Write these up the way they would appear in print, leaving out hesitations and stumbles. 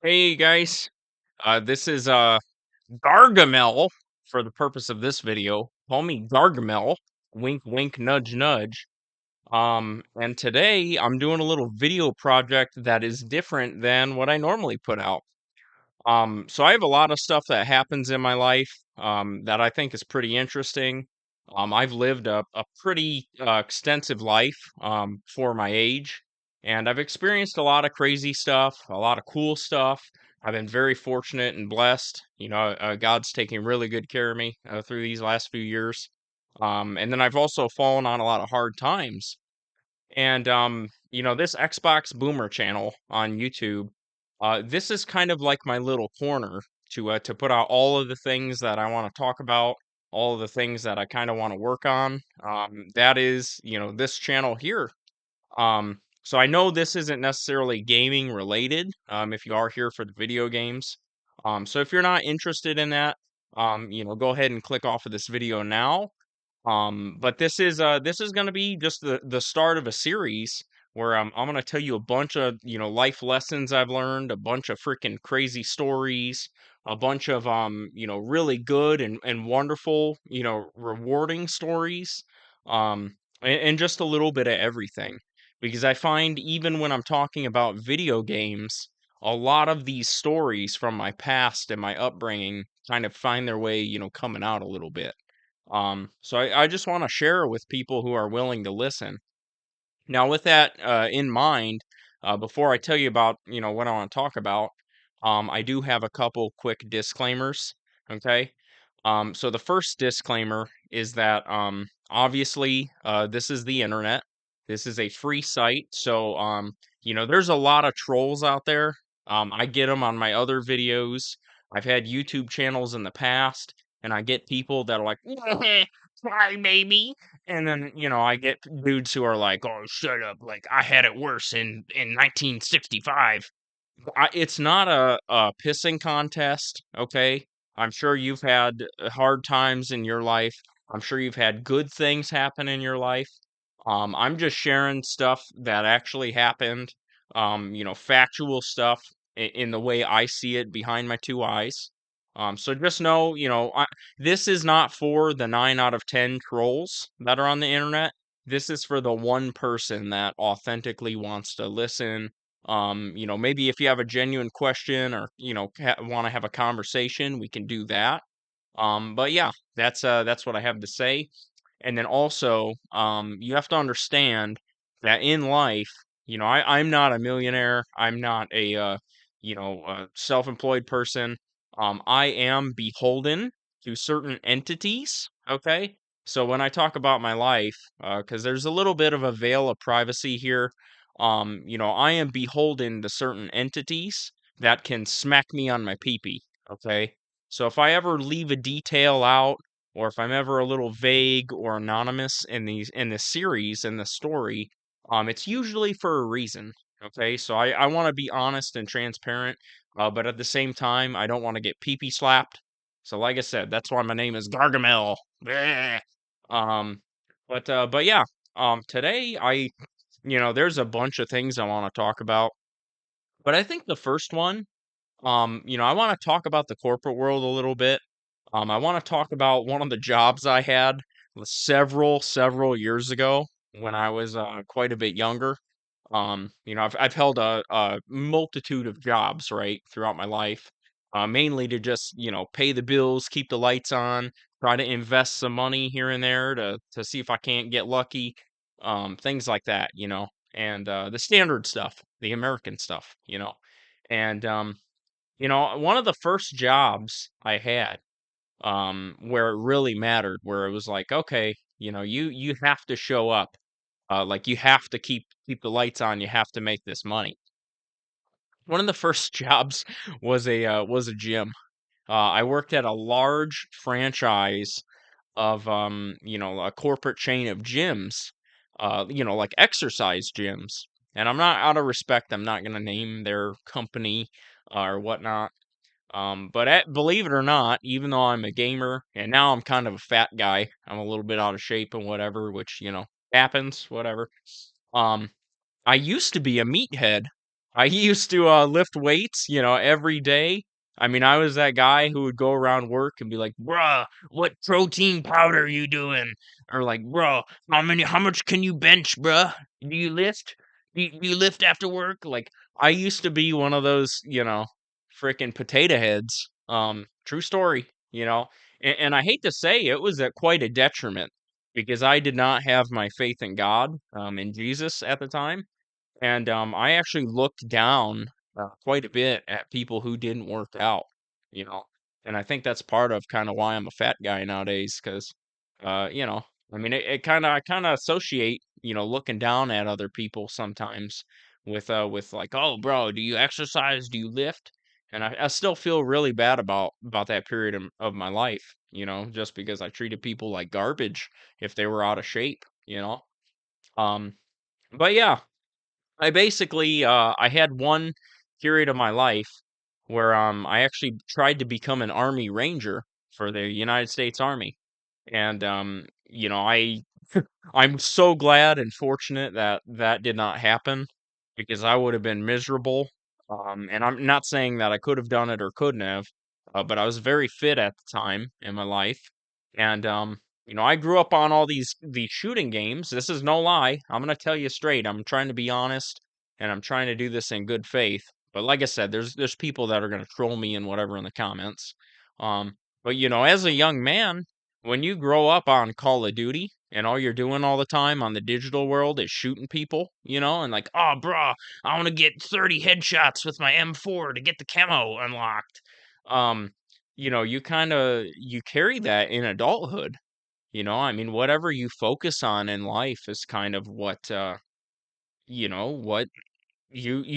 Hey guys, this is Gargamel for the purpose of this video. Call me Gargamel. Wink, wink, nudge, nudge. And today I'm doing a little video project that is different than what I normally put out. So I have a lot of stuff that happens in my life that I think is pretty interesting. I've lived a pretty extensive life for my age, and I've experienced a lot of crazy stuff, a lot of cool stuff. I've been very fortunate and blessed. God's taking really good care of me through these last few years. And then I've also fallen on a lot of hard times. And this Xbox Boomer channel on YouTube, this is kind of like my little corner to put out all of the things that I want to talk about, all of the things that I kind of want to work on. That is, this channel here. So I know this isn't necessarily gaming related. If you are here for the video games, so if you're not interested in that, go ahead and click off of this video now. But this is gonna be just the start of a series where I'm gonna tell you a bunch of life lessons I've learned, a bunch of freaking crazy stories, a bunch of really good and wonderful rewarding stories, and just a little bit of everything. Because I find even when I'm talking about video games, a lot of these stories from my past and my upbringing kind of find their way coming out a little bit. So I just want to share with people who are willing to listen. Now, with that in mind, before I tell you about what I want to talk about, I do have a couple quick disclaimers. Okay. So the first disclaimer is that obviously this is the internet. This is a free site, so there's a lot of trolls out there. I get them on my other videos. I've had YouTube channels in the past, and I get people that are like, "Sorry, baby," and then I get dudes who are like, "Oh, shut up! Like I had it worse in 1965." It's not a pissing contest, okay? I'm sure you've had hard times in your life. I'm sure you've had good things happen in your life. I'm just sharing stuff that actually happened, factual stuff in the way I see it behind my two eyes. So just know, this is not for the 9 out of 10 trolls that are on the internet. This is for the one person that authentically wants to listen. Maybe if you have a genuine question or want to have a conversation, we can do that. But yeah, that's what I have to say. And then also, you have to understand that in life, I'm not a millionaire. I'm not a self-employed person. I am beholden to certain entities. Okay. So when I talk about my life, because there's a little bit of a veil of privacy here, I am beholden to certain entities that can smack me on my peepee. Okay. So if I ever leave a detail out, or if I'm ever a little vague or anonymous in this series in this story, it's usually for a reason. Okay, so I want to be honest and transparent, but at the same time, I don't want to get pee slapped. So, like I said, that's why my name is Gargamel. Bleh. Um, but yeah, today there's a bunch of things I want to talk about, but I think the first one, I want to talk about the corporate world a little bit. I want to talk about one of the jobs I had several years ago when I was quite a bit younger. I've held a multitude of jobs right throughout my life, mainly to just pay the bills, keep the lights on, try to invest some money here and there to see if I can't get lucky, things like that, and the standard stuff, the American stuff, and one of the first jobs I had, where it really mattered, where it was like, okay, you have to show up, like you have to keep the lights on, you have to make this money. One of the first jobs was a gym. I worked at a large franchise of a corporate chain of gyms, like exercise gyms. And I'm not out of respect, I'm not gonna name their company or whatnot. Believe it or not, even though I'm a gamer and now I'm kind of a fat guy, I'm a little bit out of shape and whatever, which happens, whatever. Um, I used to be a meathead. I used to lift weights, every day. I mean, I was that guy who would go around work and be like, "Bruh, what protein powder you doing?" Or like, "Bruh, how much can you bench, bruh? Do you lift? Do you lift after work?" Like, I used to be one of those, freaking potato heads. True story, and I hate to say it was at quite a detriment because I did not have my faith in God, in Jesus at the time. And, I actually looked down, quite a bit at people who didn't work out, you know, and I think that's part of kinda why I'm a fat guy nowadays 'cause, you know, I mean, I kinda associate, looking down at other people sometimes with like, "Oh, bro, do you exercise? Do you lift?" And I still feel really bad about that period of my life, just because I treated people like garbage if they were out of shape, you know? Um, but yeah. I had one period of my life where, I actually tried to become an Army Ranger for the United States Army, and, I'm so glad and fortunate that that did not happen because I would have been miserable. And I'm not saying that I could have done it or couldn't have, but I was very fit at the time in my life. And, I grew up on all these shooting games. This is no lie. I'm going to tell you straight. I'm trying to be honest and I'm trying to do this in good faith. But like I said, there's people that are going to troll me and whatever in the comments. But as a young man, when you grow up on Call of Duty and all you're doing all the time on the digital world is shooting people, and like, oh, bruh, I want to get 30 headshots with my M4 to get the camo unlocked. Um, you carry that in adulthood. I mean, whatever you focus on in life is kind of what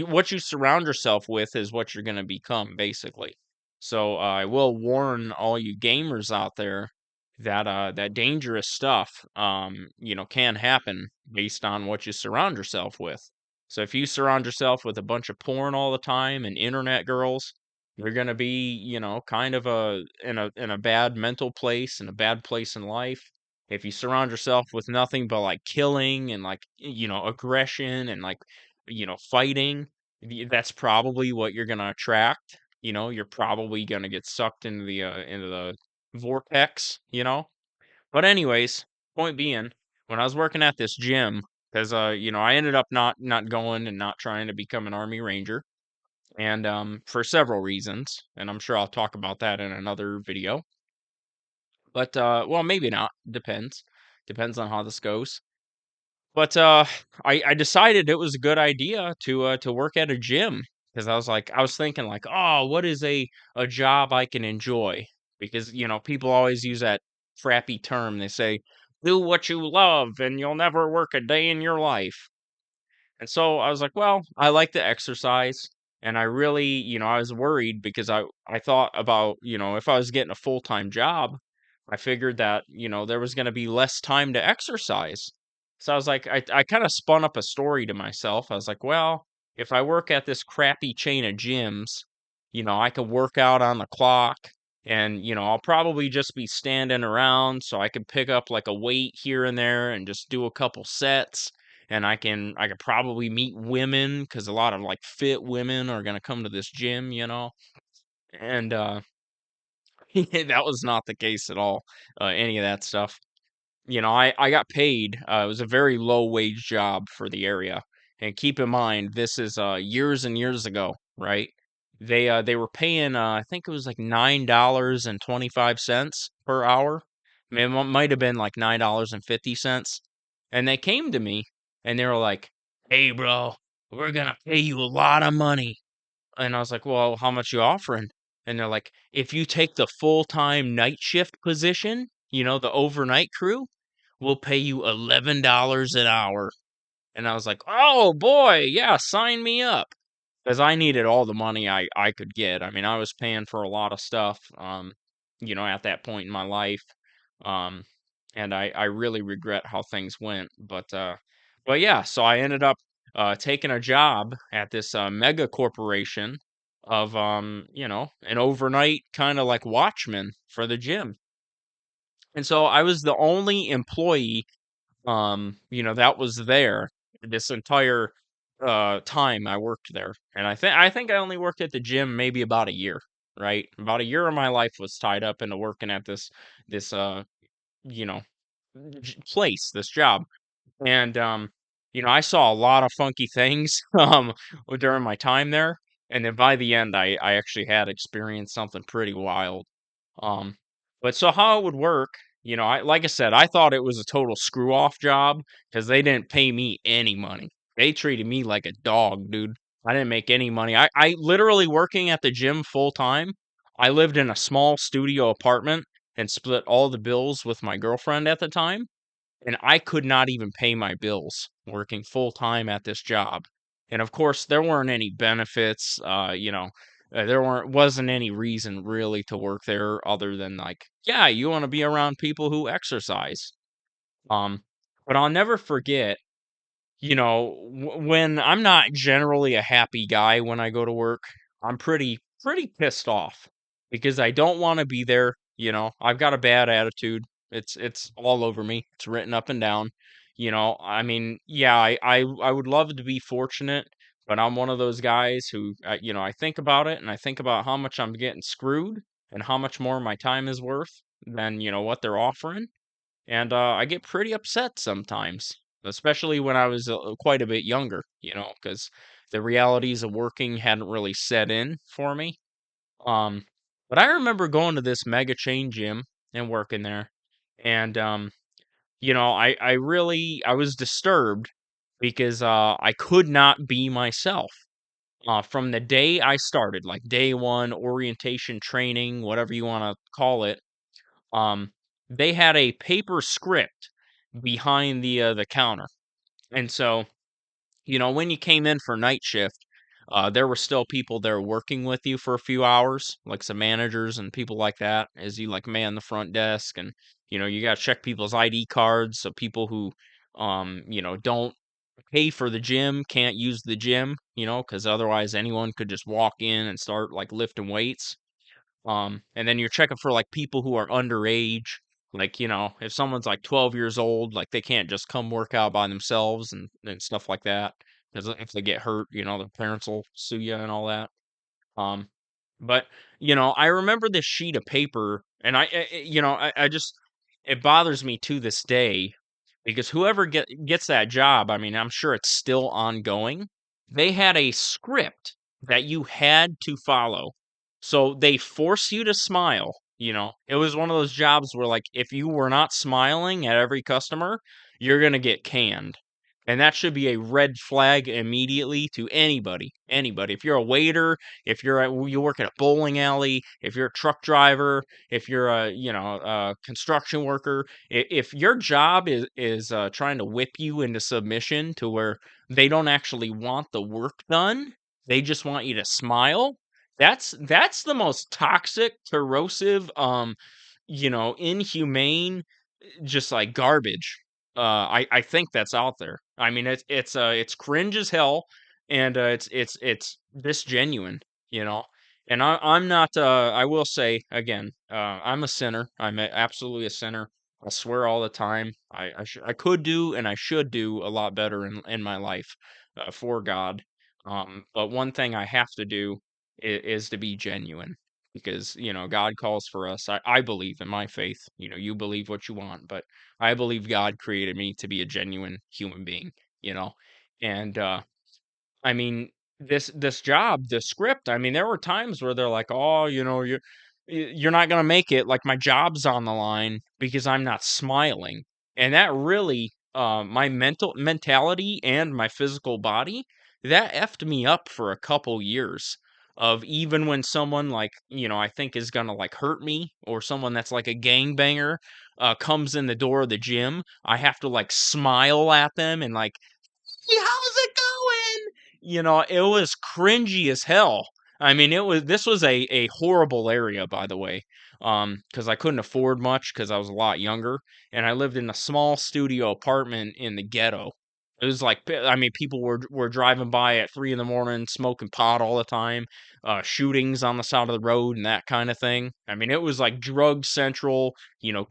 what you surround yourself with is what you're going to become basically. So I will warn all you gamers out there that that dangerous stuff can happen based on what you surround yourself with. So if you surround yourself with a bunch of porn all the time and internet girls, you're going to be, kind of in a bad mental place, in a bad place in life. If you surround yourself with nothing but like killing and like aggression and like fighting, that's probably what you're gonna attract. You're probably gonna get sucked into the vortex. But anyways, point being, when I was working at this gym, because I ended up not going and not trying to become an Army Ranger, and for several reasons, and I'm sure I'll talk about that in another video. But well, maybe not. Depends on how this goes. But, I decided it was a good idea to work at a gym because I was thinking like, "Oh, what is a job I can enjoy?" Because, people always use that crappy term. They say, "Do what you love and you'll never work a day in your life." And so I was like, well, I like to exercise. And I really, I was worried because I thought about, if I was getting a full-time job, I figured that, there was going to be less time to exercise. So I was like, I kind of spun up a story to myself. I was like, well, if I work at this crappy chain of gyms, I could work out on the clock and, I'll probably just be standing around so I could pick up like a weight here and there and just do a couple sets and I could probably meet women because a lot of like fit women are gonna come to this gym, and that was not the case at all. Any of that stuff. I got paid. It was a very low wage job for the area, and keep in mind this is years and years ago, right? They were paying I think it was like $9.25 per hour. I mean, it might have been like $9.50, and they came to me and they were like, "Hey, bro, we're gonna pay you a lot of money." And I was like, "Well, how much you offering?" And they're like, "If you take the full-time night shift position, the overnight crew, we'll pay you $11 an hour." And I was like, "Oh boy, yeah, sign me up." Because I needed all the money I could get. I mean, I was paying for a lot of stuff, at that point in my life. Um, and I really regret how things went. But yeah, so I ended up taking a job at this mega corporation of an overnight kind of like watchman for the gym. And so I was the only employee that was there this entire time I worked there, and I think I only worked at the gym maybe about a year, right? About a year of my life was tied up into working at this you know place, this job. And, I saw a lot of funky things, during my time there, and then by the end, I actually had experienced something pretty wild. Um, but so how it would work, like I said, I thought it was a total screw off job because they didn't pay me any money. They treated me like a dog, dude. I didn't make any money. I literally working at the gym full time. I lived in a small studio apartment and split all the bills with my girlfriend at the time, and I could not even pay my bills working full time at this job. And of course, there weren't any benefits. There wasn't any reason really to work there other than like, yeah, you want to be around people who exercise. Um, but I'll never forget, when I'm not generally a happy guy when I go to work, I'm pretty pissed off because I don't want to be there. I've got a bad attitude. It's all over me. It's written up and down. I mean, yeah, I would love to be fortunate, but I'm one of those guys who, I think about it and I think about how much I'm getting screwed and how much more my time is worth than what they're offering, and I get pretty upset sometimes, especially when I was quite a bit younger. Because the realities of working hadn't really set in for me. Um, but I remember going to this mega chain gym and working there, and I was disturbed because I could not be myself. From the day I started, like day one, orientation training, whatever you want to call it, um, they had a paper script behind the counter, and so, when you came in for night shift, there were still people there working with you for a few hours, like some managers and people like that, as you like man the front desk, and you got to check people's ID cards, so people who, don't pay for the gym can't use the gym, because otherwise anyone could just walk in and start like lifting weights. And then you're checking for like people who are underage. Like, if someone's like 12 years old, like they can't just come work out by themselves and stuff like that. Because if they get hurt, the parents will sue you and all that. Um, but I remember this sheet of paper, and I just it bothers me to this day because whoever gets that job, I mean, I'm sure it's still ongoing. They had a script that you had to follow. So they force you to smile. It was one of those jobs where like if you were not smiling at every customer, you're going to get canned. And that should be a red flag immediately to anybody. Anybody. If you're a waiter, if you work at a bowling alley, if you're a truck driver, if you're a construction worker, if your job is trying to whip you into submission to where they don't actually want the work done, they just want you to smile. That's the most toxic, corrosive, inhumane, just like garbage. I think that's out there. I mean, it's cringe as hell, and it's disgenuine, you know. And I'm not. I will say again, I'm a sinner. Absolutely a sinner. I swear all the time. I could do and I should do a lot better in my life, for God. But one thing I have to do is to be genuine because God calls for us. I believe in my faith. You believe what you want, but I believe God created me to be a genuine human being, you know? And, I mean, this job, the script, I mean, there were times where they're like, "Oh, you're not gonna make it, like, my job's on the line because I'm not smiling." And that really, my mentality and my physical body, that effed me up for a couple years of even when someone, like, I think is gonna, like, hurt me or someone that's like a gangbanger, comes in the door of the gym, I have to, like, smile at them and, like, "Hey, how's it going?" It was cringy as hell. I mean, this was a horrible area, by the way, because I couldn't afford much because I was a lot younger, and I lived in a small studio apartment in the ghetto. It was like, I mean, people were driving by at 3 in the morning, smoking pot all the time, shootings on the side of the road and that kind of thing. I mean, it was like drug central,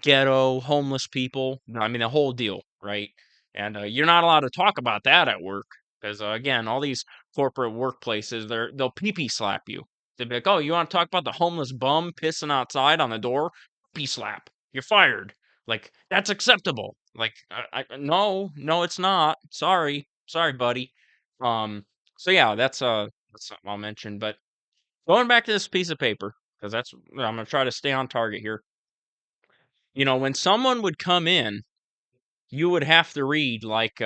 ghetto, homeless people. I mean, the whole deal, right? And you're not allowed to talk about that at work. because again, all these corporate workplaces, they'll pee-pee slap you. They'll be like, "Oh, you want to talk about the homeless bum pissing outside on the door? Pee slap. You're fired." Like that's acceptable. Like no, no, it's not. Sorry, sorry, buddy. Um. So yeah, that's something I'll mention. But going back to this piece of paper, because that's I'm gonna try to stay on target here. When someone would come in, you would have to read like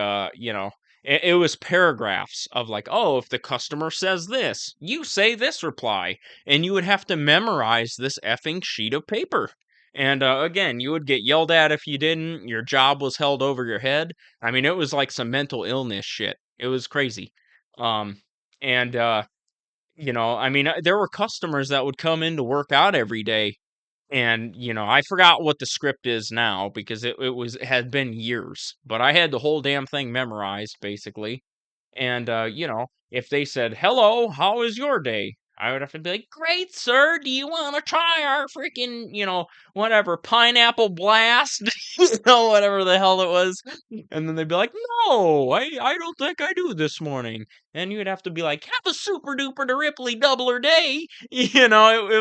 it was paragraphs of like, oh, if the customer says this, you say this reply, and you would have to memorize this effing sheet of paper. And again, you would get yelled at if you didn't. Your job was held over your head. I mean, it was like some mental illness shit. It was crazy. um and I mean, there were customers that would come in to work out every day, and, I forgot what the script is now because it had been years, but I had the whole damn thing memorized basically. And, if they said, "Hello, how is your day?" I would have to be like, "Great, sir. Do you want to try our freaking, whatever, pineapple blast?" Whatever the hell it was. And then they'd be like, "No, I don't think I do this morning." And you'd have to be like, "Have a super duper to Ripley doubler day." It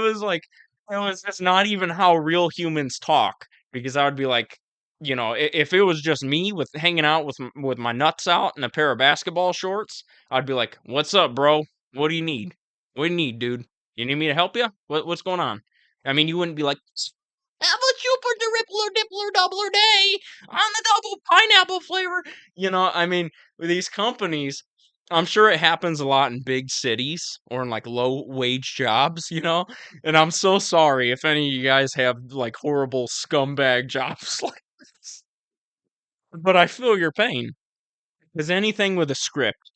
was like, it was just not even how real humans talk, because I would be like, if it was just me with hanging out with my nuts out and a pair of basketball shorts, I'd be like, "What's up, bro? What do you need? What do you need, dude? You need me to help you? What's going on?" I mean, you wouldn't be like, "Have a super rippler dippler doubler day on the double pineapple flavor." I mean, with these companies, I'm sure it happens a lot in big cities or in like low wage jobs, and I'm so sorry if any of you guys have like horrible scumbag jobs like this, but I feel your pain. Because anything with a script,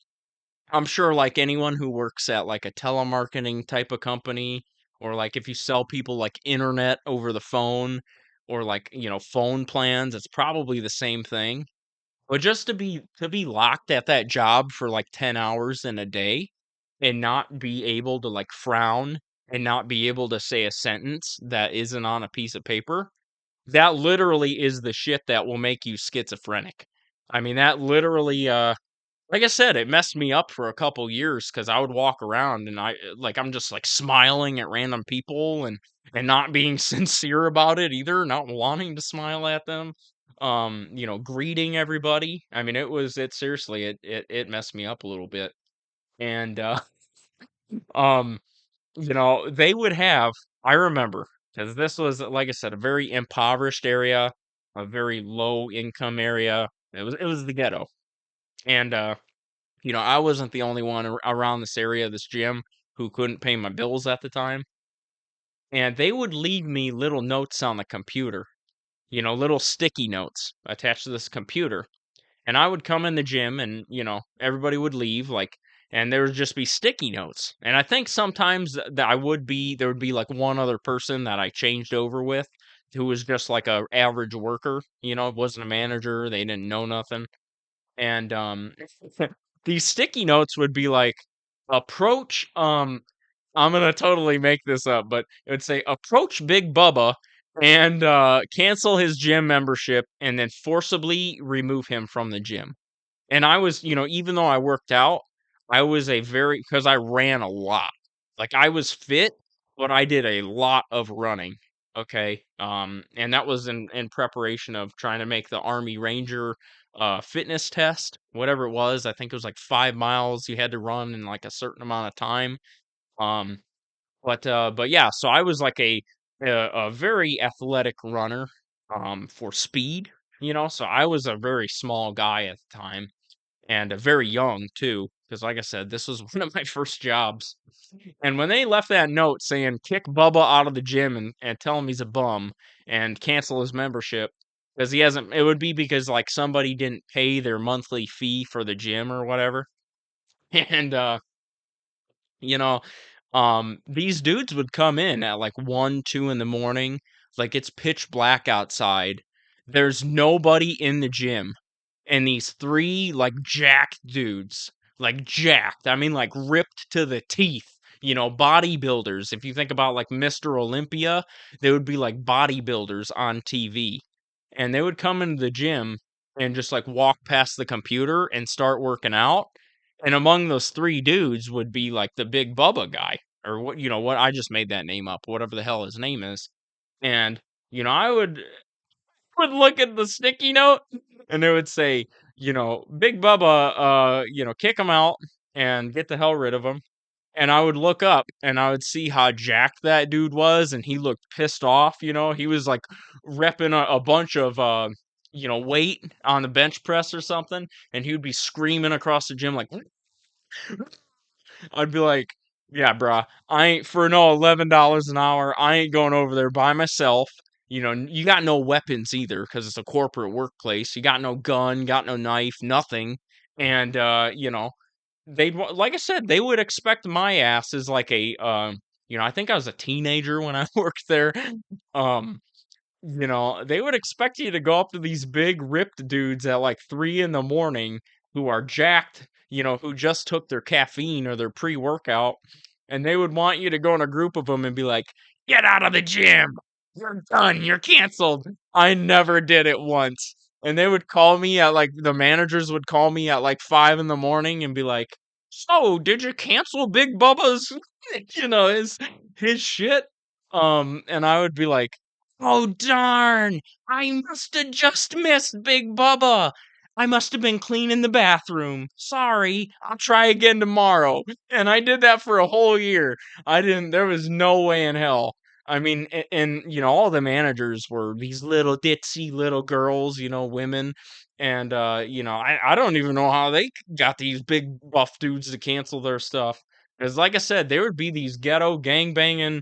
I'm sure like anyone who works at like a telemarketing type of company, or like if you sell people like internet over the phone, or like, phone plans, it's probably the same thing. But just to be locked at that job for like 10 hours in a day and not be able to like frown and not be able to say a sentence that isn't on a piece of paper, that literally is the shit that will make you schizophrenic. I mean, that literally like I said, it messed me up for a couple years because I would walk around and I'm just like smiling at random people and not being sincere about it either, not wanting to smile at them. Greeting everybody. I mean, it seriously, it messed me up a little bit. And um, they would have, I remember, because this was, like I said, a very impoverished area, a very low income area. It was the ghetto. And I wasn't the only one around this area, this gym, who couldn't pay my bills at the time. And they would leave me little notes on the computer, little sticky notes attached to this computer. And I would come in the gym and, everybody would leave, like, and there would just be sticky notes. And I think sometimes that there would be like one other person that I changed over with who was just like a average worker, wasn't a manager. They didn't know nothing. And these sticky notes would be like, approach I'm gonna totally make this up, but it would say approach Big Bubba and cancel his gym membership and then forcibly remove him from the gym. And I was, even though I worked out, I was because I ran a lot. Like I was fit, but I did a lot of running. Okay. And that was in preparation of trying to make the Army Ranger fitness test, whatever it was. I think it was like 5 miles you had to run in like a certain amount of time. Um, but yeah, so I was like a very athletic runner for speed, so I was a very small guy at the time, and very young too, because like I said, this was one of my first jobs. And when they left that note saying kick Bubba out of the gym and tell him he's a bum and cancel his membership because he hasn't, it would be because like somebody didn't pay their monthly fee for the gym or whatever. And you know, these dudes would come in at like 1, 2 in the morning, like it's pitch black outside. There's nobody in the gym. And these three like jacked dudes, like jacked, I mean like ripped to the teeth, bodybuilders. If you think about like Mr. Olympia, they would be like bodybuilders on TV. And they would come into the gym and just like walk past the computer and start working out. And among those 3 dudes would be, like, the Big Bubba guy, or what I just made that name up, whatever the hell his name is. And, I would look at the sticky note, and it would say, "Big Bubba, kick him out and get the hell rid of him." And I would look up, and I would see how jacked that dude was, and he looked pissed off, he was, like, repping a bunch of, weight on the bench press or something, and he would be screaming across the gym like, I'd be like, "Yeah, bruh, I ain't for no $11 an hour, I ain't going over there by myself." You got no weapons either because it's a corporate workplace. You got no gun, got no knife, nothing. And, like I said, they would expect my ass as like I think I was a teenager when I worked there. Um, they would expect you to go up to these big ripped dudes at like 3 in the morning who are jacked, who just took their caffeine or their pre-workout, and they would want you to go in a group of them and be like, "Get out of the gym. You're done. You're canceled." I never did it once. And they would call me at like the managers would call me at like 5 in the morning and be like, "So, did you cancel Big Bubba's, his shit?" And I would be like, "Oh, darn! I must have just missed Big Bubba. I must have been cleaning the bathroom. Sorry, I'll try again tomorrow." And I did that for a whole year. There was no way in hell. I mean, and all the managers were these little ditzy little girls, women. And, I don't even know how they got these big buff dudes to cancel their stuff. Because, like I said, there would be these ghetto gangbanging,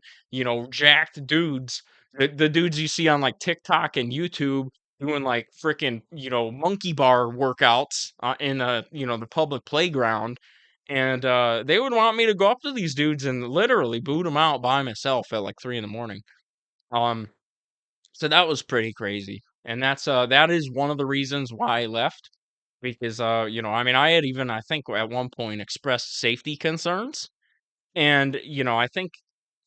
jacked dudes, the dudes you see on like TikTok and YouTube doing like freaking, monkey bar workouts in the public playground. And they would want me to go up to these dudes and literally boot them out by myself at like 3 in the morning. Um, so that was pretty crazy. And that is one of the reasons why I left. Because I mean I had even I think at one point expressed safety concerns. And I think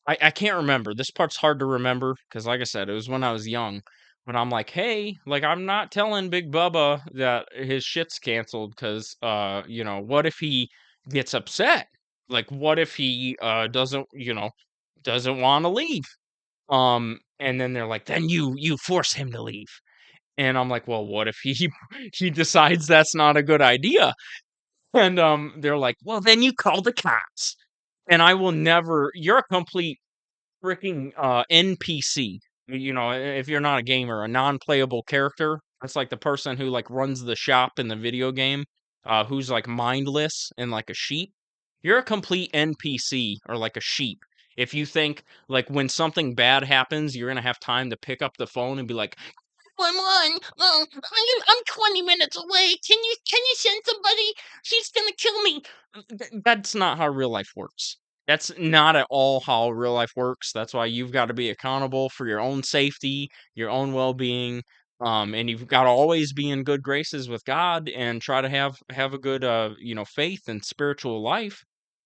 I can't remember. This part's hard to remember because, like I said, it was when I was young. But I'm like, hey, like, I'm not telling Big Bubba that his shit's canceled because, what if he gets upset? Like, what if he doesn't want to leave? And then they're like, then you force him to leave. And I'm like, well, what if he he decides that's not a good idea? And they're like, well, then you call the cops. And I will never. You're a complete freaking NPC. If you're not a gamer, a non-playable character. That's like the person who like runs the shop in the video game, who's like mindless and like a sheep. You're a complete NPC or like a sheep. If you think like when something bad happens, you're gonna have time to pick up the phone and be like, 111. Oh, I'm 20 minutes away. Can you send somebody? She's gonna kill me. That's not how real life works. That's not at all how real life works. That's why you've got to be accountable for your own safety, your own well-being, and you've got to always be in good graces with God and try to have a good faith and spiritual life.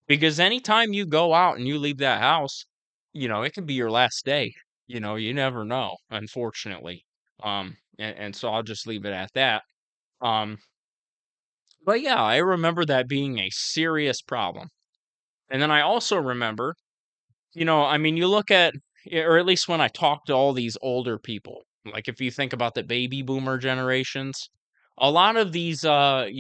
Because anytime you go out and you leave that house, it could be your last day. You never know, unfortunately. And so I'll just leave it at that. Um, but yeah, I remember that being a serious problem. And then I also remember, I mean, you look at, or at least when I talk to all these older people, like if you think about the baby boomer generations, a lot of these, kind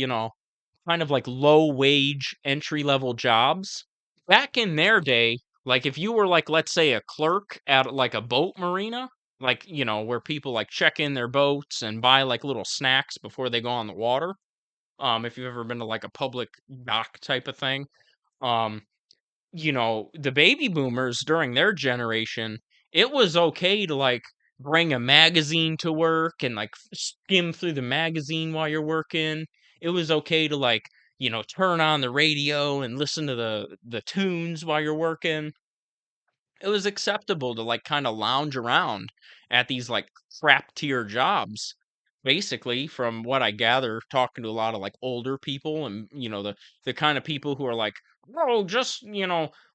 of like low wage entry level jobs back in their day, like if you were like, let's say a clerk at like a boat marina, like, where people like check in their boats and buy like little snacks before they go on the water. If you've ever been to like a public dock type of thing. Um, the baby boomers during their generation, it was okay to like bring a magazine to work and like skim through the magazine while you're working. It was okay to like, turn on the radio and listen to the tunes while you're working. It was acceptable to like kind of lounge around at these like crap tier jobs. Basically, from what I gather, talking to a lot of like older people and the kind of people who are like, "Oh, just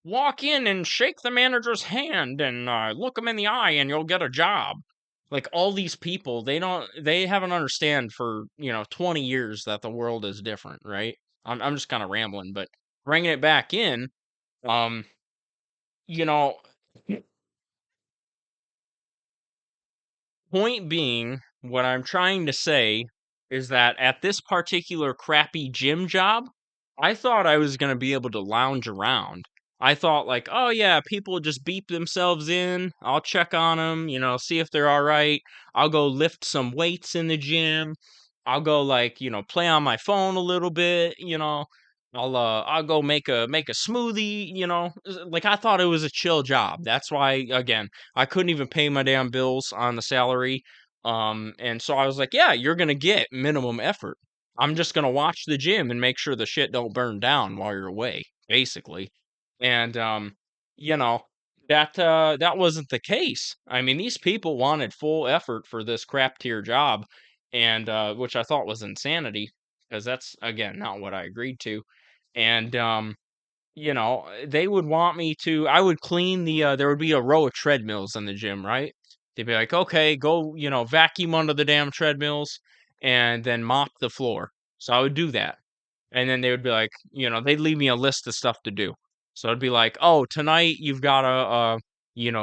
walk in and shake the manager's hand and look him in the eye, and you'll get a job." Like all these people, they haven't understand for 20 years that the world is different, right? I'm just kind of rambling, but bringing it back in, um, you know, point being, what I'm trying to say is that at this particular crappy gym job, I thought I was going to be able to lounge around. I thought, like, oh yeah, people just beep themselves in. I'll check on them, see if they're all right. I'll go lift some weights in the gym. I'll go, like, play on my phone a little bit. I'll go make a smoothie. Like, I thought it was a chill job. That's why, again, I couldn't even pay my damn bills on the salary. And so I was like, yeah, you're gonna get minimum effort. I'm just gonna watch the gym and make sure the shit don't burn down while you're away, basically. And you know, that wasn't the case. I mean, these people wanted full effort for this crap tier job, and which I thought was insanity, because that's, again, not what I agreed to. And they would want me to I would clean there would be a row of treadmills in the gym, right? They'd be like, "Okay, go, vacuum under the damn treadmills and then mop the floor." So I would do that. And then they would be like, they'd leave me a list of stuff to do. So it'd be like, "Oh, tonight you've got to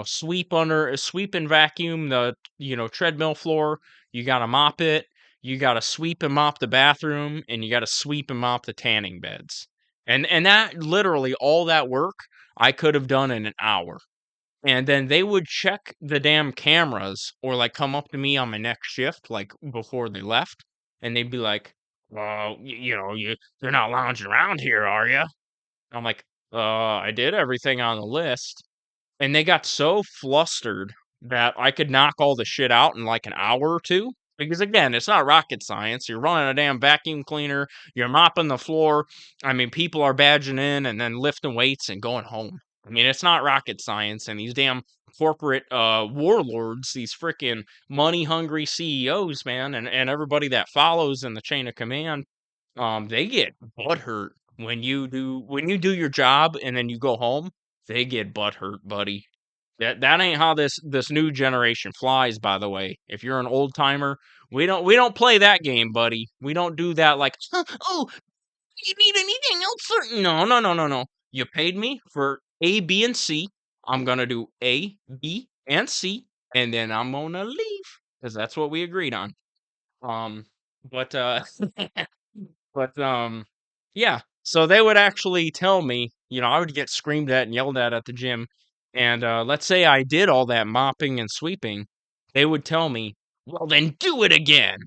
sweep and vacuum the, treadmill floor. You got to mop it. You got to sweep and mop the bathroom, and you got to sweep and mop the tanning beds." And that literally all that work I could have done in an hour. And then they would check the damn cameras or, like, come up to me on my next shift, like, before they left, and they'd be like, "Well, you're not lounging around here, are you?" I'm like, I did everything on the list." And they got so flustered that I could knock all the shit out in, like, an hour or 2, because, again, it's not rocket science. You're running a damn vacuum cleaner, you're mopping the floor. I mean, people are badging in and then lifting weights and going home. I mean, it's not rocket science, and these damn corporate, warlords, these freaking money-hungry CEOs, man, and everybody that follows in the chain of command, they get butthurt when you do your job and then you go home. They get butthurt, buddy. That ain't how this new generation flies, by the way. If you're an old timer, we don't play that game, buddy. We don't do that, like, oh, you need anything else, sir? No, no, no, no, no. You paid me for A, B, and C. I'm gonna do A, B, and C, and then I'm gonna leave because that's what we agreed on. Um, but But, yeah, so they would actually tell me, I would get screamed at and yelled at the gym, and, let's say I did all that mopping and sweeping, they would tell me, "Well, then do it again."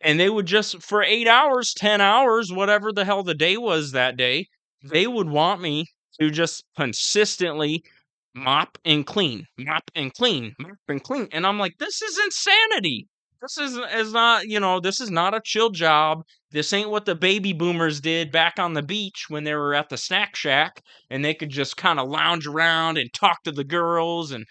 And they would just, for 8 hours, 10 hours, whatever the hell the day was that day, they would want me to just consistently mop and clean, and I'm like, "This is insanity. This is not a chill job. This ain't what the baby boomers did back on the beach when they were at the snack shack, and they could just kinda lounge around and talk to the girls and,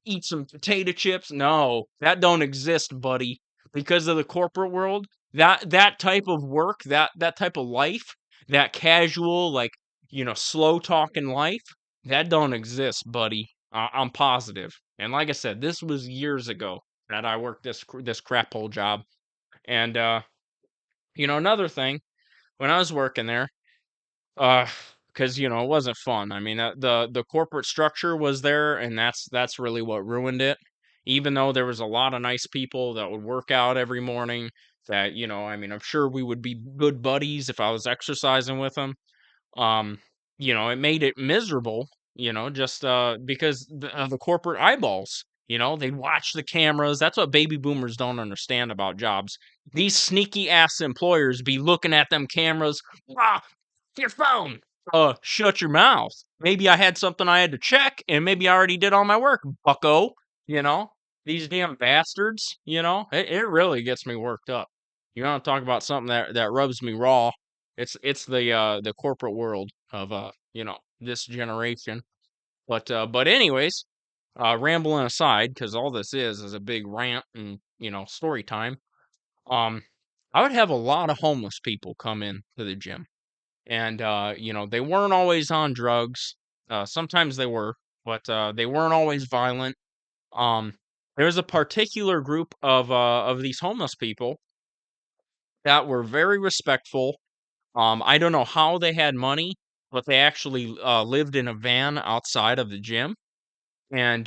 eat some potato chips." No, that don't exist, buddy, because of the corporate world. That type of work, that type of life, that casual, like, slow talking life, that don't exist, buddy. I'm positive. And like I said, this was years ago that I worked this crap hole job. And another thing, when I was working there, uh, because it wasn't fun. I mean, the corporate structure was there, and that's really what ruined it. Even though there was a lot of nice people that would work out every morning, that, I mean, I'm sure we would be good buddies if I was exercising with them. um, it made it miserable, just because of the corporate eyeballs. They watch the cameras. That's what baby boomers don't understand about jobs. These sneaky ass employers be looking at them cameras. Ah, your phone. Shut your mouth. Maybe I had something I had to check, and maybe I already did all my work, bucko. You know, these damn bastards, it really gets me worked up. You want to talk about something that rubs me raw? It's the corporate world of this generation. But anyways, rambling aside, because all this is a big rant and story time. Um, I would have a lot of homeless people come in to the gym, and they weren't always on drugs. Sometimes they were, but they weren't always violent. um there's a particular group of these homeless people that were very respectful. I don't know how they had money, but they actually lived in a van outside of the gym, and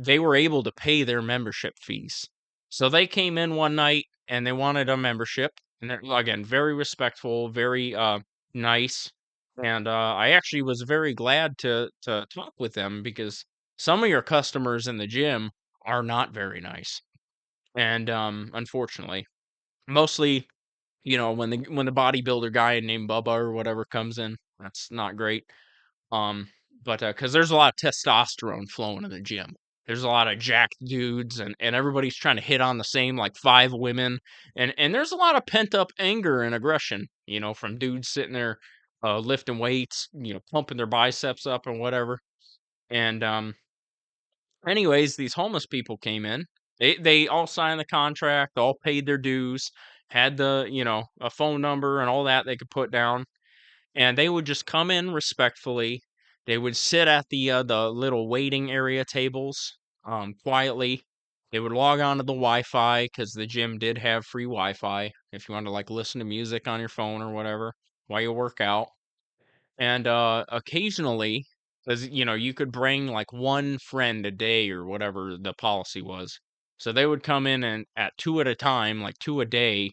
they were able to pay their membership fees. So they came in one night and they wanted a membership, and they're, again, very respectful, very nice. And I actually was very glad to talk with them because some of your customers in the gym are not very nice, and unfortunately, mostly, when the bodybuilder guy named Bubba or whatever comes in, that's not great. Um, but because there's a lot of testosterone flowing in the gym. There's a lot of jacked dudes, and everybody's trying to hit on the same like 5 women, and there's a lot of pent up anger and aggression, from dudes sitting there lifting weights, pumping their biceps up and whatever. And anyways, these homeless people came in. They all signed the contract, all paid their dues, had a phone number and all that they could put down, and they would just come in respectfully. They would sit at the little waiting area tables, quietly. They would log on to the Wi-Fi because the gym did have free Wi-Fi if you wanted to like listen to music on your phone or whatever while you work out. And occasionally, because you could bring like one friend a day or whatever the policy was. So they would come in and at two at a time, like two a day,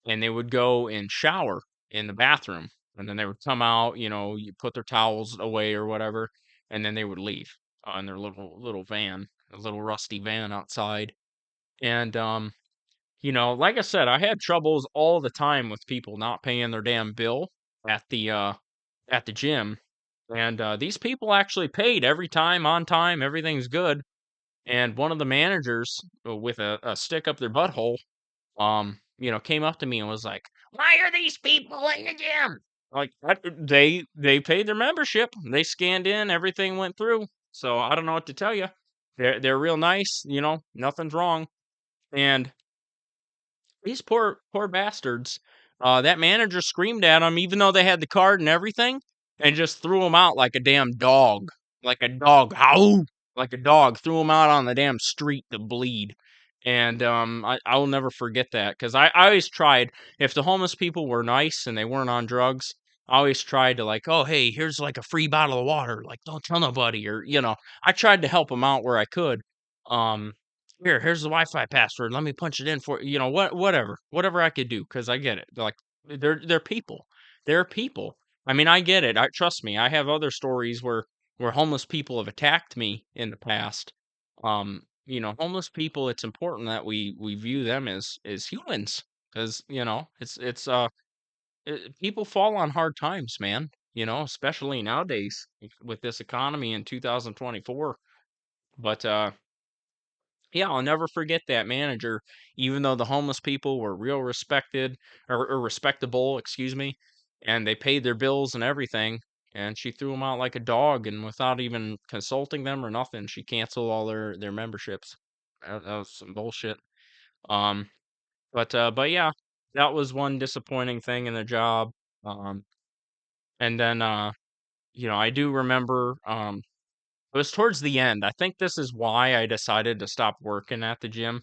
and they would go and shower in the bathroom, and then they would come out, you put their towels away or whatever, and then they would leave in their little van, a little rusty van outside. And like I said, I had troubles all the time with people not paying their damn bill at the gym, and these people actually paid every time on time, everything's good. And one of the managers, with a stick up their butthole, came up to me and was like, "Why are these people in the gym?" Like, they paid their membership. They scanned in, everything went through. So I don't know what to tell you. They're real nice, nothing's wrong. And these poor bastards, that manager screamed at them even though they had the card and everything, and just threw them out like a damn dog. Like a dog. Howl! Like a dog. Threw them out on the damn street to bleed. And I will never forget that because I always tried, if the homeless people were nice and they weren't on drugs, I always tried to like, oh hey, here's like a free bottle of water. Like, don't tell nobody, or I tried to help them out where I could. Um, here's the Wi-Fi password. Let me punch it in for whatever I could do because I get it. Like, they're people. They're people. I mean, I get it. Trust me. I have other stories where homeless people have attacked me in the past. Homeless people. It's important that we view them as humans because people fall on hard times, man. Especially nowadays with this economy in 2024. But yeah, I'll never forget that manager, even though the homeless people were real respected or respectable, excuse me, and they paid their bills and everything. And she threw them out like a dog, and without even consulting them or nothing, she canceled all their memberships. That was some bullshit. Um, but yeah, that was one disappointing thing in the job. Um, and then I do remember it was towards the end. I think this is why I decided to stop working at the gym.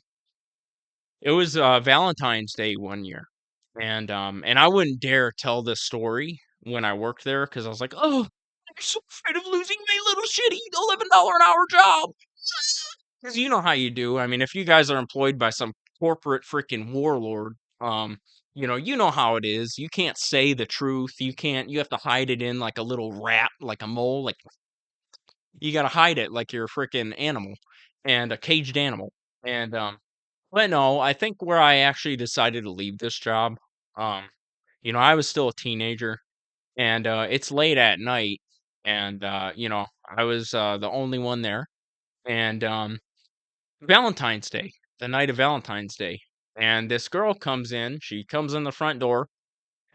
It was, Valentine's Day one year, and I wouldn't dare tell this story when I worked there because I was like, "Oh, I'm so afraid of losing my little shitty $11 an hour job." Because you know how you do. I mean, if you guys are employed by some corporate freaking warlord, you know how it is. You can't say the truth. You have to hide it in like a little rat, like a mole, like you gotta hide it like you're a freaking animal and a caged animal. And but no, I think where I actually decided to leave this job, um, I was still a teenager, and it's late at night, and I was the only one there, and Valentine's Day, the night of Valentine's Day, and this girl comes in. She comes in the front door,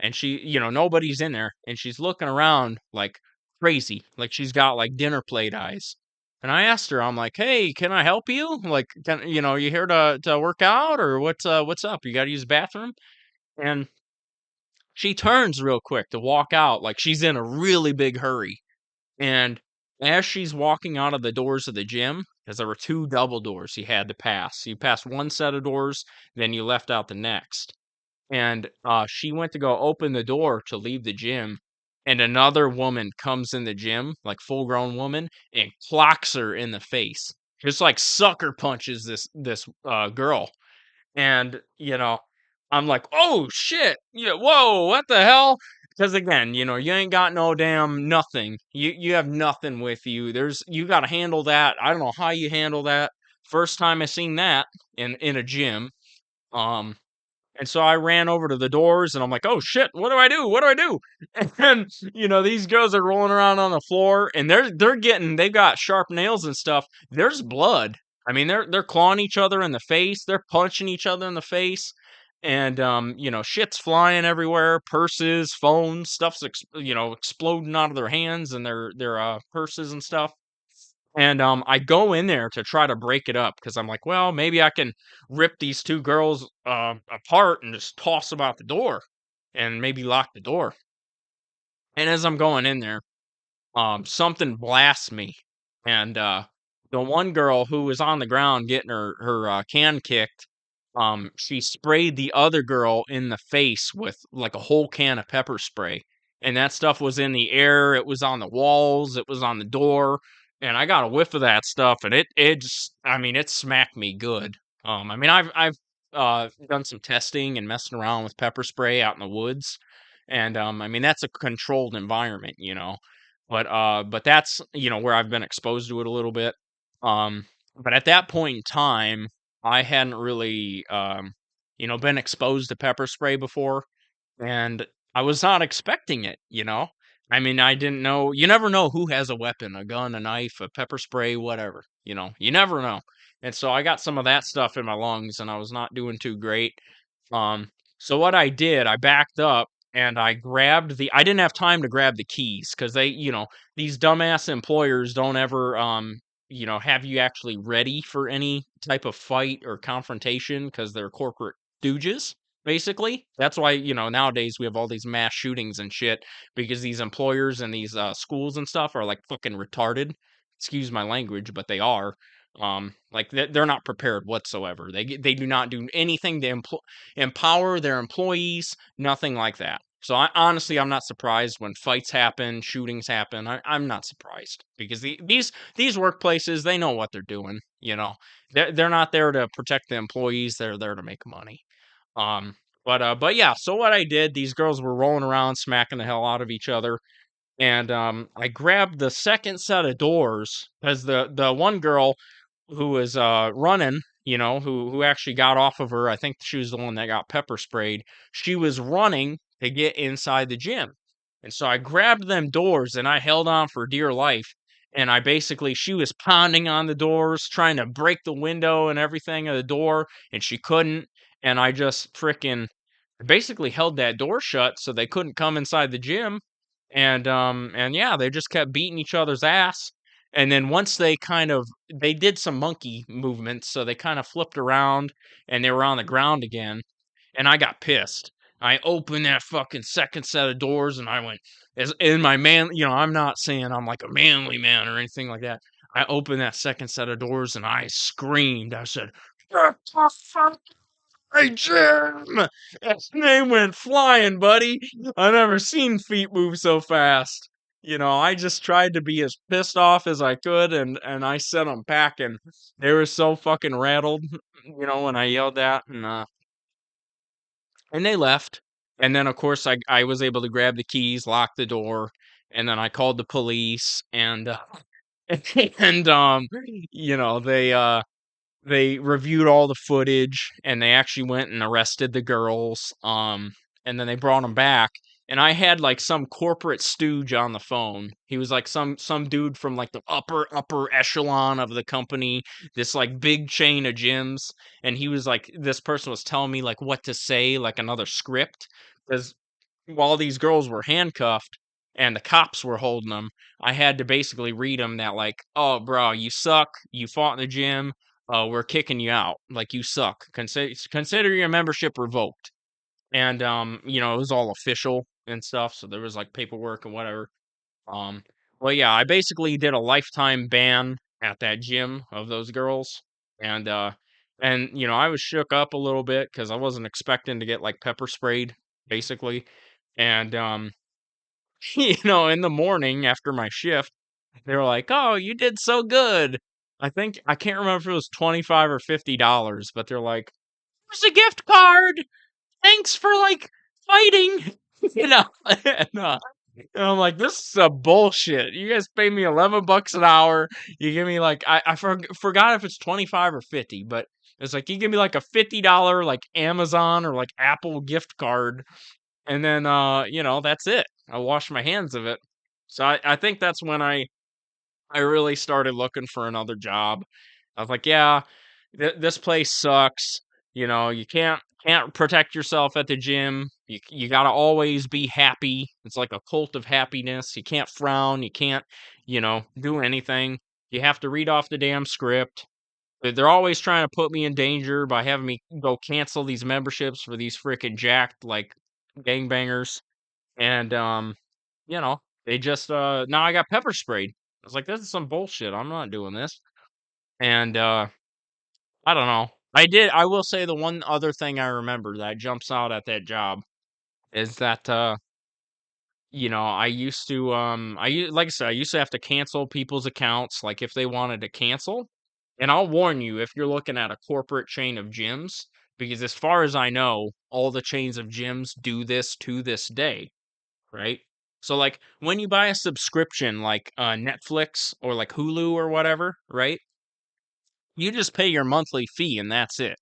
and nobody's in there, and she's looking around like crazy, like she's got like dinner plate eyes. And I asked her, I'm like, "Hey, can I help you? Like, you here to work out or what's up? You got to use the bathroom?" And she turns real quick to walk out, like she's in a really big hurry. And as she's walking out of the doors of the gym, because there were two double doors you had to pass. You passed one set of doors, then you left out the next. and she went to go open the door to leave the gym, and another woman comes in the gym, like full grown woman, and clocks her in the face, just like sucker punches this girl. And, I'm like, "Oh, shit. Yeah, whoa, what the hell?" Because again, you ain't got no damn nothing. You have nothing with you. You gotta handle that. I don't know how you handle that. First time I seen that in a gym. Um, and so I ran over to the doors and I'm like, "Oh shit, what do I do? What do I do?" And these girls are rolling around on the floor and they've got sharp nails and stuff. There's blood. I mean, they're clawing each other in the face, they're punching each other in the face, and shit's flying everywhere, purses, phones, exploding out of their hands and their purses and stuff. And, I go in there to try to break it up because 'cause I'm like, "Well, maybe I can rip these 2 girls, apart and just toss them out the door and maybe lock the door." And as I'm going in there, something blasts me, and, the one girl who was on the ground getting her can kicked, she sprayed the other girl in the face with, like, a whole can of pepper spray, and that stuff was in the air, it was on the walls, it was on the door, and I got a whiff of that stuff, and it just I mean, it smacked me good. I mean, I've done some testing and messing around with pepper spray out in the woods, and, I mean, that's a controlled environment, but that's, where I've been exposed to it a little bit. But at that point in time, I hadn't really, been exposed to pepper spray before, and I was not expecting it. I mean, I didn't know you never know who has a weapon, a gun, a knife, a pepper spray, whatever. You never know. And so I got some of that stuff in my lungs and I was not doing too great. Um, so what I did, I backed up and I didn't have time to grab the keys because these dumbass employers don't ever, have you actually ready for any type of fight or confrontation because they're corporate stooges. Basically, that's why nowadays we have all these mass shootings and shit because these employers and these schools and stuff are like fucking retarded. Excuse my language, but they are. Like they're not prepared whatsoever. They do not do anything to empower their employees, nothing like that. So I'm not surprised when fights happen, shootings happen. I'm not surprised because these workplaces they know what they're doing. They're not there to protect the employees. They're there to make money. Um, but yeah. So what I did, these girls were rolling around, smacking the hell out of each other, and I grabbed the second set of doors because the one girl who was, running, who actually got off of her, I think she was the one that got pepper sprayed, she was running to get inside the gym, and so I grabbed them doors and I held on for dear life, and she was pounding on the doors, trying to break the window and everything of the door, and she couldn't, and I just fricking basically held that door shut so they couldn't come inside the gym, and yeah, they just kept beating each other's ass. And then once they did some monkey movements, so they kind of flipped around and they were on the ground again, and I got pissed. I opened that fucking second set of doors and I went as in my man, I'm not saying I'm like a manly man or anything like that. I opened that second set of doors and I screamed. I said, "Get the fuck Hey, Jim!" And they went flying, buddy. I never seen feet move so fast. I just tried to be as pissed off as I could, and I sent them packing. They were so fucking rattled, when I yelled that, and they left. And then, of course, I was able to grab the keys, lock the door, and then I called the police, and and they reviewed all the footage, and they actually went and arrested the girls, and then they brought them back, and I had, like, some corporate stooge on the phone. He was, like, some dude from, like, the upper echelon of the company, this, like, big chain of gyms, and he was, like this person was telling me, like, what to say, like, another script, because while these girls were handcuffed and the cops were holding them, I had to basically read them that like, "Oh, bro, you suck. You fought in the gym. We're kicking you out. Like you suck. Consider your membership revoked." And it was all official and stuff, so there was like paperwork and whatever. Um, well, yeah, I basically did a lifetime ban at that gym of those girls, and And, I was shook up a little bit because I wasn't expecting to get, like, pepper sprayed, basically. And, in the morning after my shift, they were like, "Oh, you did so good." I can't remember if it was 25 or $50, but they're like, "Here's a gift card. Thanks for, like, fighting." You know? And, and I'm like, "This is a bullshit. You guys pay me 11 bucks an hour. You give me, like" I forgot if it's 25 or 50, but it's like, "You give me, like, a $50, like, Amazon or, like, Apple gift card, and then, that's it. I wash my hands of it." So I think that's when I really started looking for another job. I was like, "Yeah, this place sucks. You can't protect yourself at the gym. You got to always be happy. It's like a cult of happiness. You can't frown. You can't, do anything. You have to read off the damn script. They're always trying to put me in danger by having me go cancel these memberships for these freaking jacked like gangbangers." And you know, they just now I got pepper sprayed. I was like, "This is some bullshit. I'm not doing this." And I don't know. I will say the one other thing I remember that jumps out at that job is that I used to like I said, I used to have to cancel people's accounts like if they wanted to cancel. And I'll warn you if you're looking at a corporate chain of gyms, because as far as I know, all the chains of gyms do this to this day, right? So like when you buy a subscription like Netflix or like Hulu or whatever, right? You just pay your monthly fee and that's it,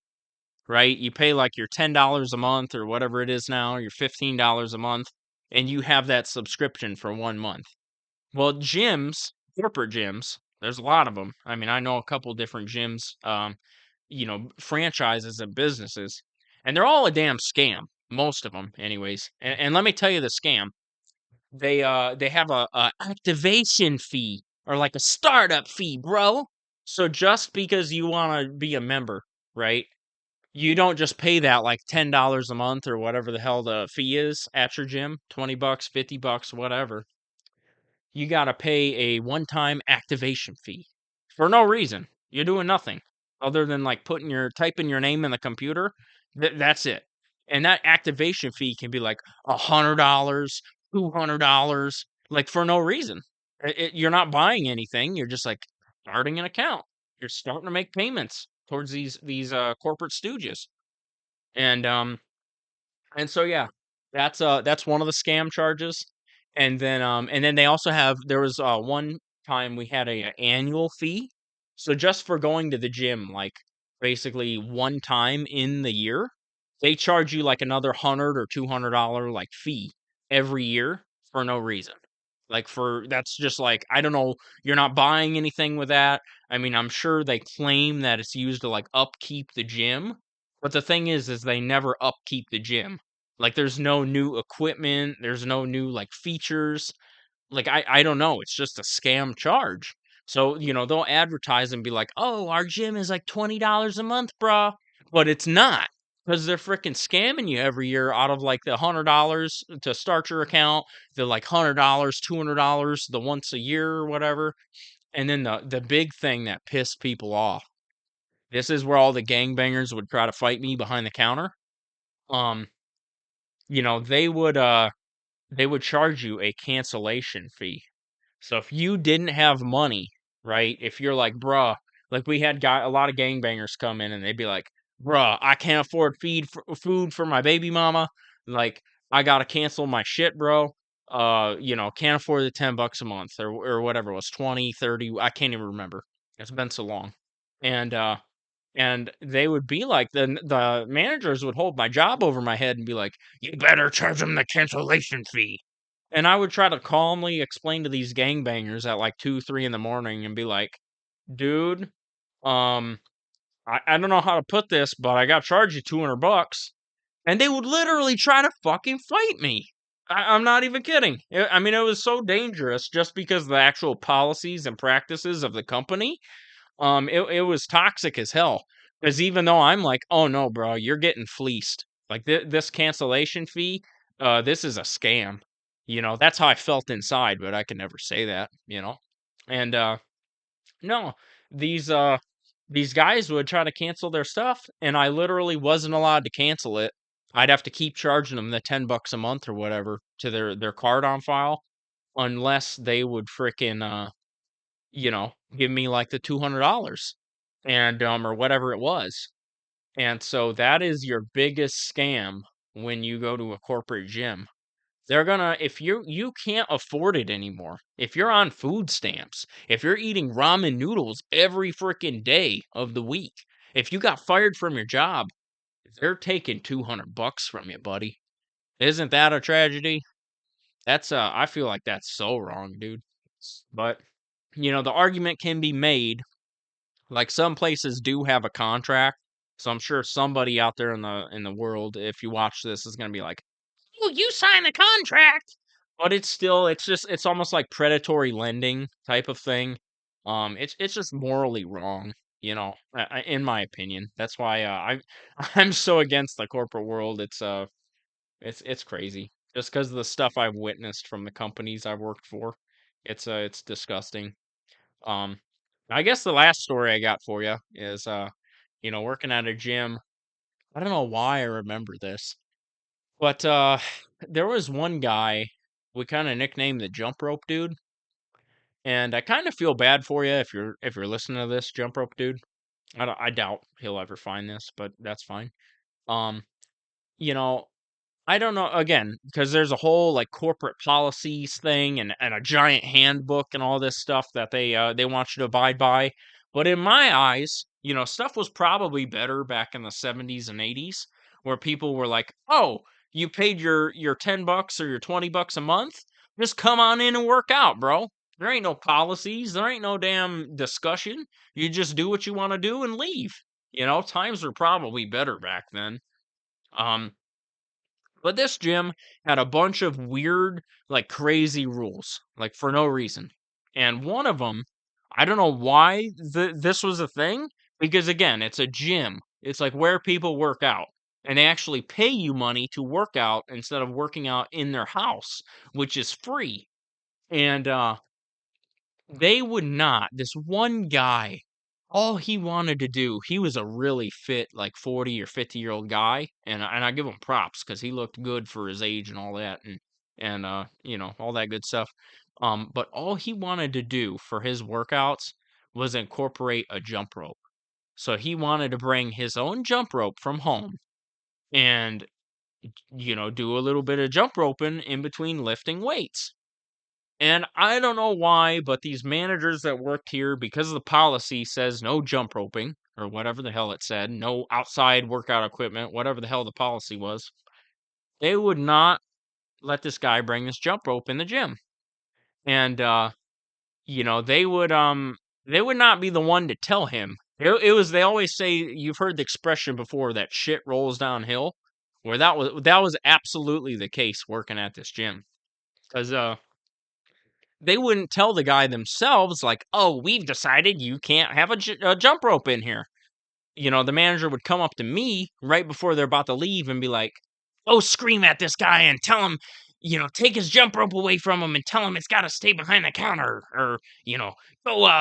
right? You pay like your $10 a month or whatever it is now, your $15 a month, and you have that subscription for 1 month. Well, gyms, corporate gyms, there's a lot of them. I mean, I know a couple different gyms, franchises and businesses, and they're all a damn scam. Most of them, anyways. And let me tell you the scam. They have a activation fee or like a startup fee, bro. So just because you want to be a member, right? You don't just pay that like $10 a month or whatever the hell the fee is at your gym, 20 bucks, 50 bucks, whatever. You got to pay a one-time activation fee for no reason. You're doing nothing other than like typing your name in the computer. That's it. And that activation fee can be like $100, $200, like for no reason. You're not buying anything. You're just like starting an account. You're starting to make payments towards these corporate stooges. And so yeah, that's one of the scam charges. And then they also have there was one time we had a annual fee. So just for going to the gym, like basically one time in the year, they charge you like another $100 or $200 like fee every year for no reason. Like for that's just like I don't know, you're not buying anything with that. I mean, I'm sure they claim that it's used to like upkeep the gym, but the thing is they never upkeep the gym. Like there's no new equipment, there's no new like features. Like I don't know, it's just a scam charge. So, they'll advertise and be like, "Oh, our gym is like $20 a month, bruh." But it's not because they're freaking scamming you every year out of like the $100 to start your account, the like $100, $200 the once a year or whatever. And then the big thing that pissed people off. This is where all the gangbangers would try to fight me behind the counter. Um, they would charge you a cancellation fee. So if you didn't have money, right? If you're like, "Bruh," like we had a lot of gangbangers come in and they'd be like, "Bruh, I can't afford food for my baby mama. Like, I gotta cancel my shit, bro. Can't afford the 10 bucks a month or whatever it was, 20, 30. I can't even remember. It's been so long." And they would be like, the managers would hold my job over my head and be like, "You better charge them the cancellation fee." And I would try to calmly explain to these gangbangers at like 2, 3 in the morning and be like, "Dude, um, I don't know how to put this, but I got to charge you 200 bucks." And they would literally try to fucking fight me. I'm not even kidding. I mean, it was so dangerous just because of the actual policies and practices of the company. It was toxic as hell. Because even though I'm like, "Oh no, bro, you're getting fleeced. Like this cancellation fee, this is a scam." That's how I felt inside, but I could never say that. And no, these these guys would try to cancel their stuff, and I literally wasn't allowed to cancel it. I'd have to keep charging them the $10 a month or whatever to their card on file unless they would fricking, give me, like, the $200 and, or whatever it was. And so that is your biggest scam when you go to a corporate gym. They're gonna if you can't afford it anymore, if you're on food stamps, if you're eating ramen noodles every freaking day of the week, if you got fired from your job, they're taking $200 from you, buddy. Isn't that a tragedy? That's I feel like that's so wrong, dude. But the argument can be made. Like some places do have a contract, so I'm sure somebody out there in the world, if you watch this, is gonna be like, "Well, you signed the contract." But it's almost like predatory lending type of thing. It's just morally wrong, in my opinion. That's why I'm so against the corporate world. It's crazy. Just because of the stuff I've witnessed from the companies I've worked for. It's disgusting. Um, I guess the last story I got for you is, working at a gym. I don't know why I remember this, but there was one guy we kind of nicknamed the jump rope dude, and I kind of feel bad for you if you're listening to this jump rope dude. I doubt he'll ever find this, but that's fine. Um, you know, I don't know, again, because there's a whole, like, corporate policies thing and a giant handbook and all this stuff that they want you to abide by, but in my eyes, stuff was probably better back in the '70s and '80s where people were like, "Oh, you paid your $10 or your $20 a month? Just come on in and work out, bro. There ain't no policies, there ain't no damn discussion. You just do what you wanna do and leave." Times were probably better back then. Um but this gym had a bunch of weird, like crazy rules, like for no reason. And one of them, I don't know why this was a thing, because again, it's a gym. It's like where people work out. And they actually pay you money to work out instead of working out in their house, which is free. And they would not. This one guy, all he wanted to do, he was a really fit, like 40 or 50-year-old guy, and I give him props because he looked good for his age and all that, and all that good stuff. But all he wanted to do for his workouts was incorporate a jump rope. So he wanted to bring his own jump rope from home and do a little bit of jump roping in between lifting weights. And I don't know why, but these managers that worked here, because the policy says no jump roping or whatever the hell it said, no outside workout equipment, whatever the hell the policy was, they would not let this guy bring this jump rope in the gym. And they would not be the one to tell him. They always say, you've heard the expression before, that shit rolls downhill, where that was absolutely the case working at this gym. Cuz they wouldn't tell the guy themselves, like, "Oh, we've decided you can't have a jump rope in here." The manager would come up to me right before they're about to leave and be like, "Oh, scream at this guy and tell him, take his jump rope away from him and tell him it's got to stay behind the counter, or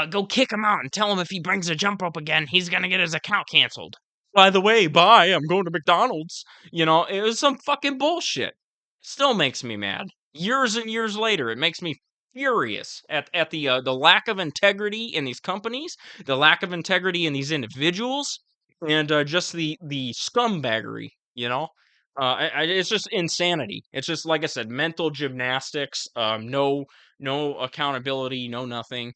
go kick him out and tell him if he brings a jump rope again, he's gonna get his account canceled. By the way, bye. I'm going to McDonald's." It was some fucking bullshit. Still makes me mad. Years and years later, it makes me furious at the lack of integrity in these companies, the lack of integrity in these individuals, and just the scumbaggery. It's just insanity. It's just, like I said, mental gymnastics. No accountability, no nothing.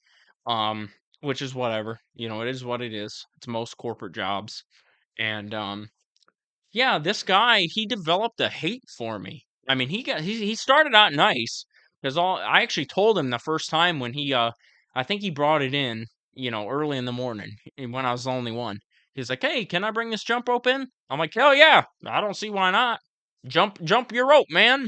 Um, which is whatever. It is what it is. It's most corporate jobs, and yeah, this guy, he developed a hate for me. I mean, he started out nice, because all I actually told him the first time when I think he brought it in, early in the morning, when I was the only one. He's like, "Hey, can I bring this jump rope in?" I'm like, "Hell yeah. I don't see why not. Jump your rope, man,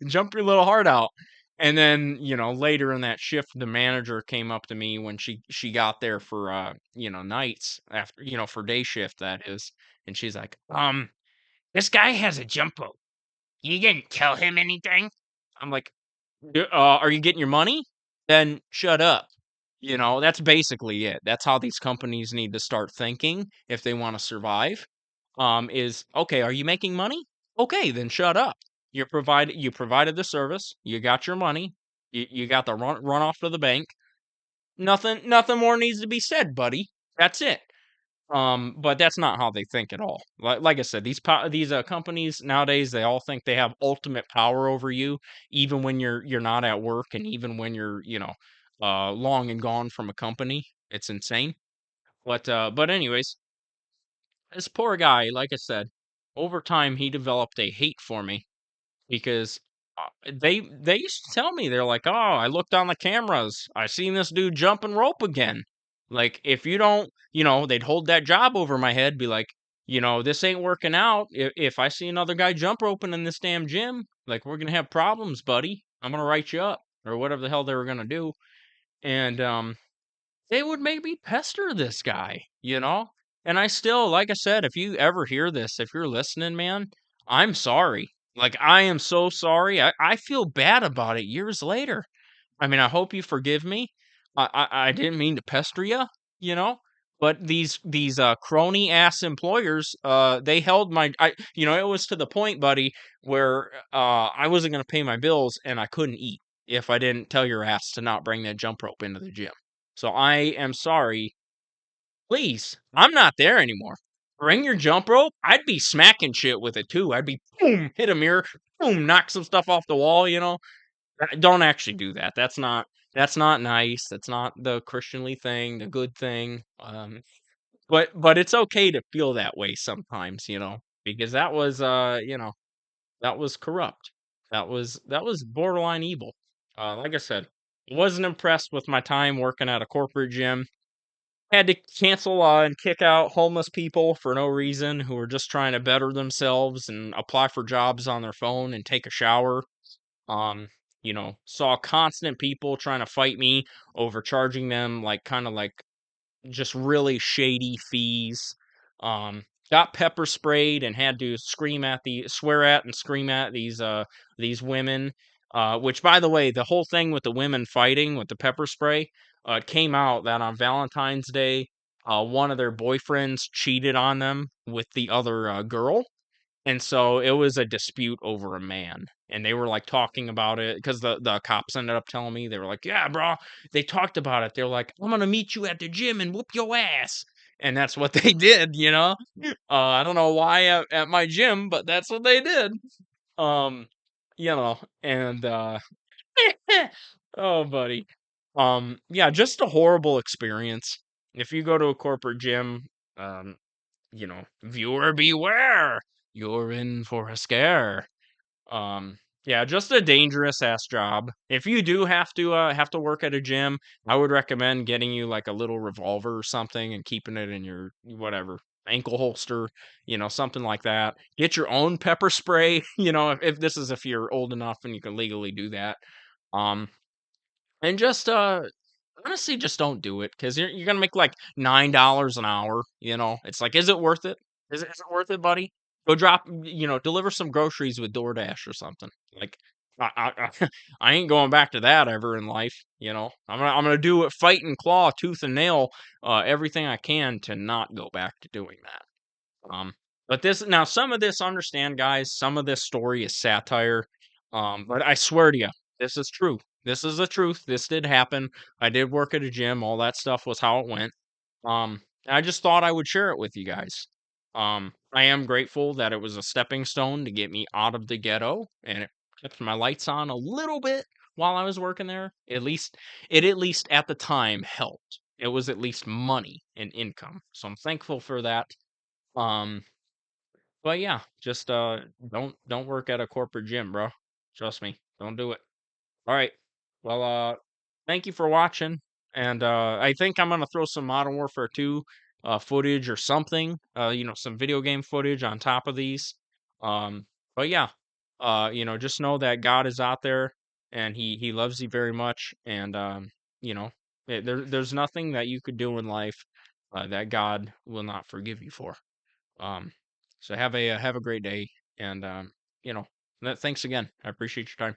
jump your little heart out." And then, later in that shift, the manager came up to me when she got there for nights, after, for day shift, that is. And she's like, this guy has a jump rope. You didn't tell him anything?" I'm like, Are you getting your money? Then shut up." That's basically it. That's how these companies need to start thinking if they want to survive. Is okay, are you making money? Okay, then shut up. You provided the service, you got your money, you got the run off to the bank. Nothing more needs to be said, buddy. That's it. But that's not how they think at all. Like I said, these companies nowadays, they all think they have ultimate power over you, even when you're not at work, and even when you're long and gone from a company. It's insane. But anyways, this poor guy, like I said, over time he developed a hate for me because they used to tell me, they're like, "Oh, I looked on the cameras. I seen this dude jumping rope again." Like, if you don't, they'd hold that job over my head, be like, "This ain't working out. If I see another guy jump roping in this damn gym, like, we're gonna have problems, buddy. I'm gonna write you up," or whatever the hell they were gonna do. And they would make me pester this guy. And I still, like I said, if you ever hear this, if you're listening, man, I'm sorry. Like, I am so sorry. I feel bad about it years later. I mean, I hope you forgive me. I didn't mean to pester you know. But these crony ass employers, they held it was to the point, buddy, where I wasn't gonna pay my bills and I couldn't eat if I didn't tell your ass to not bring that jump rope into the gym. So I am sorry. Please, I'm not there anymore. Bring your jump rope. I'd be smacking shit with it too. I'd be boom, hit a mirror, boom, knock some stuff off the wall. Don't actually do that. That's not nice. That's not the Christianly thing, the good thing. But it's okay to feel that way sometimes, because that was corrupt. That was borderline evil. Like I said, wasn't impressed with my time working at a corporate gym. Had to cancel and kick out homeless people for no reason who were just trying to better themselves and apply for jobs on their phone and take a shower. Saw constant people trying to fight me over charging them like kind of like just really shady fees. Got pepper sprayed and had to swear at and scream at these women. Which, by the way, the whole thing with the women fighting with the pepper spray, it came out that on Valentine's Day, one of their boyfriends cheated on them with the other girl, and so it was a dispute over a man. And they were like talking about it because the cops ended up telling me, they were like, "Yeah, bro, they talked about it. They're like, I'm gonna meet you at the gym and whoop your ass." And that's what they did. I don't know why at my gym, but that's what they did. Um, and oh, buddy. Yeah, just a horrible experience. If you go to a corporate gym, um, viewer beware. You're in for a scare. Yeah, just a dangerous ass job. If you do have to work at a gym, I would recommend getting you like a little revolver or something and keeping it in your whatever ankle holster, something like that. Get your own pepper spray, if you're old enough and you can legally do that. Um, and just honestly, just don't do it because you're gonna make like $9 an hour. It's like, is it worth it? Is it worth it, buddy? Go deliver some groceries with DoorDash or something. Like, I ain't going back to that ever in life. I'm gonna do it, fight and claw, tooth and nail, everything I can to not go back to doing that. But some of this, understand, guys, some of this story is satire. But I swear to you, this is true. This is the truth. This did happen. I did work at a gym. All that stuff was how it went. I just thought I would share it with you guys. I am grateful that it was a stepping stone to get me out of the ghetto, and it kept my lights on a little bit while I was working there. At least at the time helped. It was at least money and income. So I'm thankful for that. Um, but yeah, just don't work at a corporate gym, bro. Trust me, don't do it. All right. Well, thank you for watching, and I think I'm gonna throw some Modern Warfare 2 footage or something, some video game footage on top of these. Um, but yeah, just know that God is out there and he loves you very much, and you know, there's nothing that you could do in life that God will not forgive you for. Um, so have a great day, and thanks again. I appreciate your time.